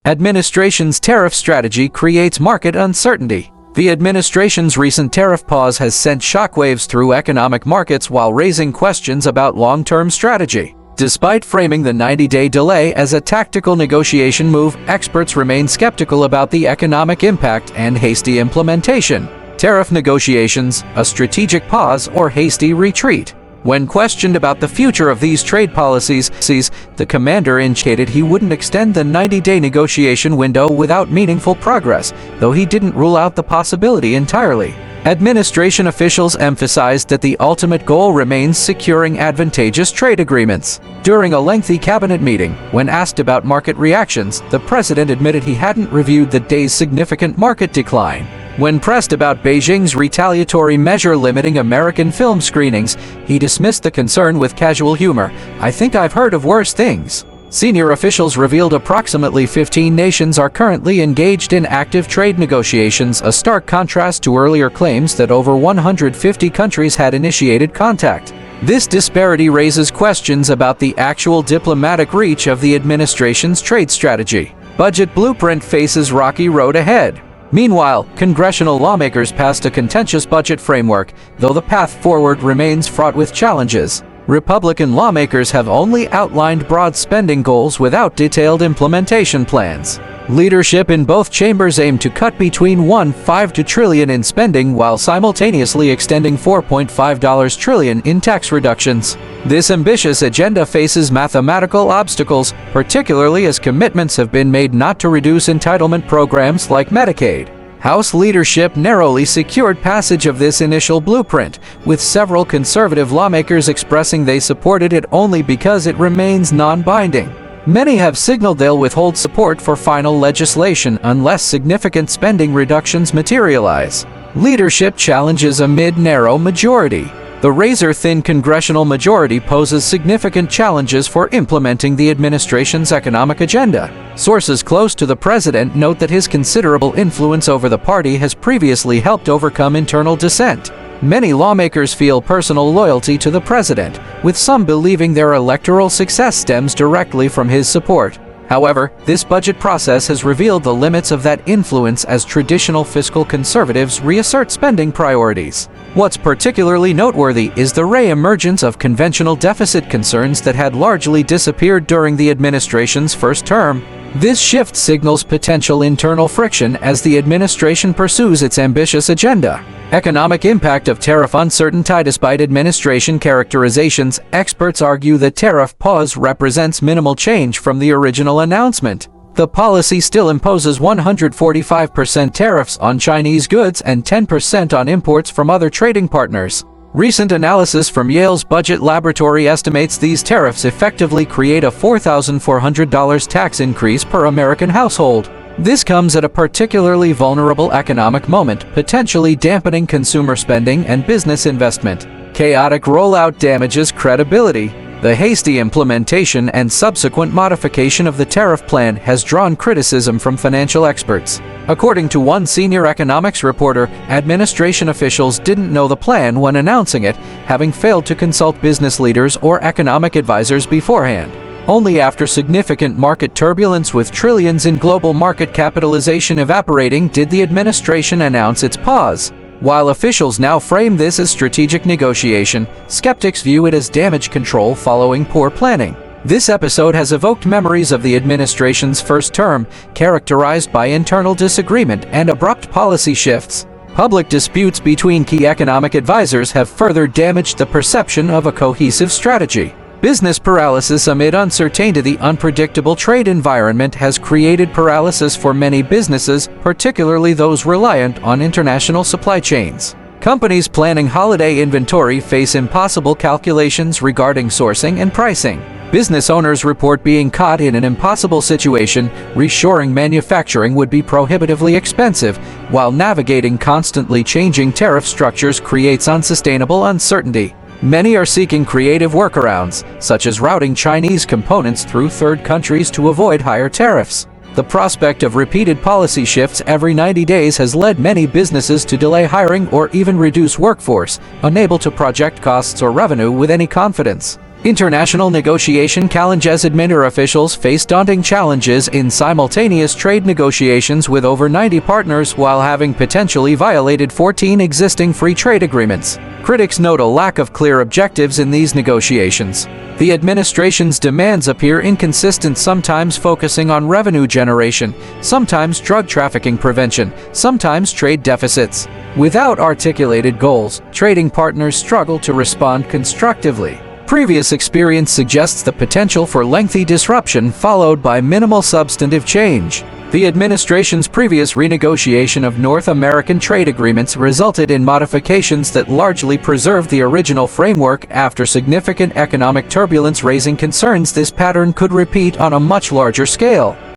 Administration's tariff strategy creates market uncertainty. The administration's recent tariff pause has sent shockwaves through economic markets while raising questions about long-term strategy. Despite framing the 90-day delay as a tactical negotiation move, experts remain skeptical about the economic impact and hasty implementation. Tariff negotiations, a strategic pause, or hasty retreat. When questioned about the future of these trade policies, the commander indicated he wouldn't extend the 90-day negotiation window without meaningful progress, though he didn't rule out the possibility entirely. Administration officials emphasized that the ultimate goal remains securing advantageous trade agreements. During a lengthy cabinet meeting, when asked about market reactions, the president admitted he hadn't reviewed the day's significant market decline. When pressed about Beijing's retaliatory measure limiting American film screenings, he dismissed the concern with casual humor. "I think I've heard of worse things." Senior officials revealed approximately 15 nations are currently engaged in active trade negotiations, a stark contrast to earlier claims that over 150 countries had initiated contact. This disparity raises questions about the actual diplomatic reach of the administration's trade strategy. Budget blueprint faces rocky road ahead. Meanwhile, congressional lawmakers passed a contentious budget framework, though the path forward remains fraught with challenges. Republican lawmakers have only outlined broad spending goals without detailed implementation plans. Leadership in both chambers aim to cut between $1.5 trillion in spending while simultaneously extending $4.5 trillion in tax reductions. This ambitious agenda faces mathematical obstacles, particularly as commitments have been made not to reduce entitlement programs like Medicaid. House leadership narrowly secured passage of this initial blueprint, with several conservative lawmakers expressing they supported it only because it remains non-binding. Many have signaled they'll withhold support for final legislation unless significant spending reductions materialize. Leadership challenges amid narrow majority. The razor-thin congressional majority poses significant challenges for implementing the administration's economic agenda. Sources close to the president note that his considerable influence over the party has previously helped overcome internal dissent. Many lawmakers feel personal loyalty to the president, with some believing their electoral success stems directly from his support. However, this budget process has revealed the limits of that influence as traditional fiscal conservatives reassert spending priorities. What's particularly noteworthy is the re-emergence of conventional deficit concerns that had largely disappeared during the administration's first term. This shift signals potential internal friction as the administration pursues its ambitious agenda. Economic impact of tariff uncertainty. Despite administration characterizations, experts argue the tariff pause represents minimal change from the original announcement. The policy still imposes 145% tariffs on Chinese goods and 10% on imports from other trading partners. Recent analysis from Yale's Budget Laboratory estimates these tariffs effectively create a $4,400 tax increase per American household. This comes at a particularly vulnerable economic moment, potentially dampening consumer spending and business investment. Chaotic rollout damages credibility. The hasty implementation and subsequent modification of the tariff plan has drawn criticism from financial experts. According to one senior economics reporter, administration officials didn't know the plan when announcing it, having failed to consult business leaders or economic advisors beforehand. Only after significant market turbulence with trillions in global market capitalization evaporating did the administration announce its pause. While officials now frame this as strategic negotiation, skeptics view it as damage control following poor planning. This episode has evoked memories of the administration's first term, characterized by internal disagreement and abrupt policy shifts. Public disputes between key economic advisors have further damaged the perception of a cohesive strategy. Business paralysis amid uncertainty. The unpredictable trade environment has created paralysis for many businesses, particularly those reliant on international supply chains. Companies planning holiday inventory face impossible calculations regarding sourcing and pricing. Business owners report being caught in an impossible situation. Reshoring manufacturing would be prohibitively expensive, while navigating constantly changing tariff structures creates unsustainable uncertainty. Many are seeking creative workarounds, such as routing Chinese components through third countries to avoid higher tariffs. The prospect of repeated policy shifts every 90 days has led many businesses to delay hiring or even reduce workforce, unable to project costs or revenue with any confidence. International negotiation challenges. Administrative officials face daunting challenges in simultaneous trade negotiations with over 90 partners while having potentially violated 14 existing free trade agreements. Critics note a lack of clear objectives in these negotiations. The administration's demands appear inconsistent, sometimes focusing on revenue generation, sometimes drug trafficking prevention, sometimes trade deficits. Without articulated goals, trading partners struggle to respond constructively. Previous experience suggests the potential for lengthy disruption followed by minimal substantive change. The administration's previous renegotiation of North American trade agreements resulted in modifications that largely preserved the original framework after significant economic turbulence, raising concerns this pattern could repeat on a much larger scale.